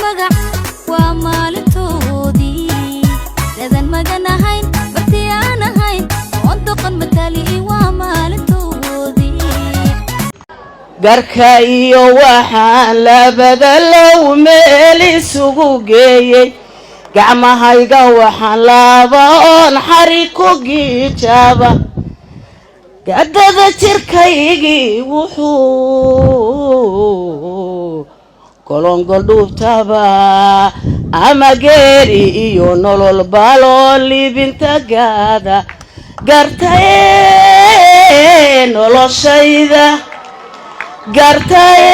magac ومالتودي لذا المجنة هين برتيانا هين وانتقن متالي ومالتودي قركايو وحان لبدلو ميلي سوقيي قعما هايقا وحان لابان حريكو جيجابا قدد تركايقي وحو كولون قلوب تابا أما غيري إيو نولو بالولي بنت قادا قرتين ولو شيدا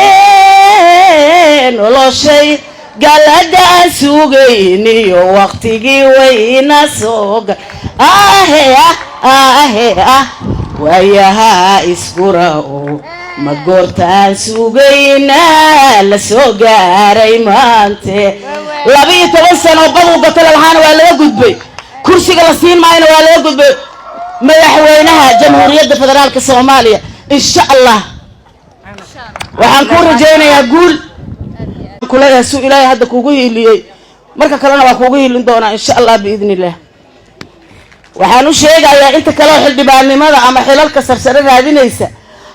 قرتين ولو شيد قلدا سوقيني وقتي وينا سوق وياها اسكراو ما قرتان سوقينا لسوقاري مانتي لبي توسن وبدو قتل الهان ولا قدبي كرسي قلسين معنا ولا قدبي مدحوينها جمهورية فدرالك الصومالية إن شاء الله وحنكون رجينا يقول كلها سوء إلهي هذا كوجيه اللي مركا كلنا وكوجيه اللي ندونا إن شاء الله بإذن الله وحنوش يا أنت كلام حد بعني ماذا أما حلالك سرسرين هذه نيسا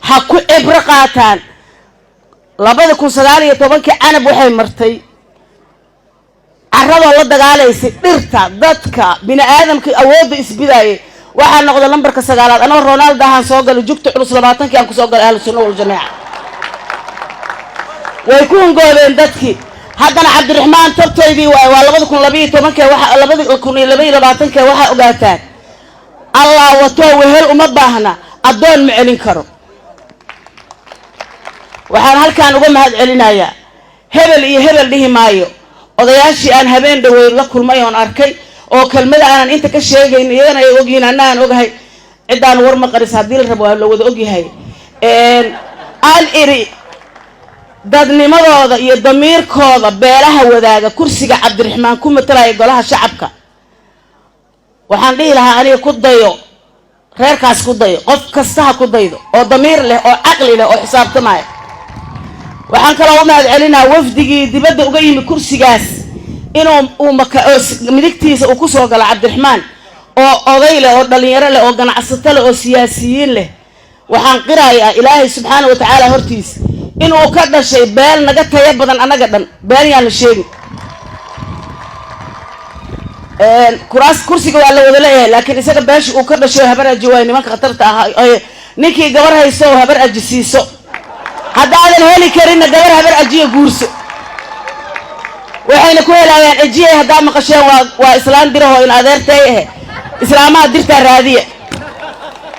حكو إبرقاتان لابد كون سدالي طبعاً أنا بوحي مرتي عرض الله دقالي سيرتا ضدك بين آدم كأود إسبداي waxaan noqday lambarka 9aad ana Ronaldo ahaan soo galay jugta culus 20 aan ku soo galay ahlu sunna wal jamaa way ku ngoodeen dadkii haddana Cabdiraxmaan tabtaydii waa 2012 waxa 2022 waxa ogaataan Allah wato wehel uma baahna adoon ma celin karo waxaan halkaan uga mahad celinayaa hebel iyo hebel dhihi maayo odayaashii aan habeen dhaweey la kulmay oo arkay oo kelmada aan inta ka sheegayn iyana ay ogyiin anaan ogahay cidaan war ma qaris hadii la rabo la wada ogyahay aan iri dadnimadooda iyo damiirkooda beelaha wadaaga kursiga Cabdiraxmaan ku matalay golaha shacabka waxaan dhihi lahaa aniga ku dayo reerkaas ku dayo qof kasta ku daydo oo damiir leh oo aqli leh oo xisaabtamay waxaan kala u mahad celinaa wafdigii dibadda uga yimid kursigaas inuu midigtiisa uu ku soo gala Cabdiraxmaan oo oday leh oo dhalinyaro leh oo ganacsato leh oo siyaasiyiin leh waxaan qirayaa Ilaahay subhanahu wa ta'ala hortiis inuu ka dhashay beel naga tayo badan anaga dhan beel yaan la sheegin kursiga waa la wada leeyahay laakiin isaga beesh uu ka dhashay habar ajiway nimanka khatarta ah ninkii gabar hayso habar ajisiiso haddaadan heli karin gabar habar ajiyo guurso waxayna ku helayaan ajiye hadaa maqasheen waa islaan diraho in adeertay islaamaha dirta raadiye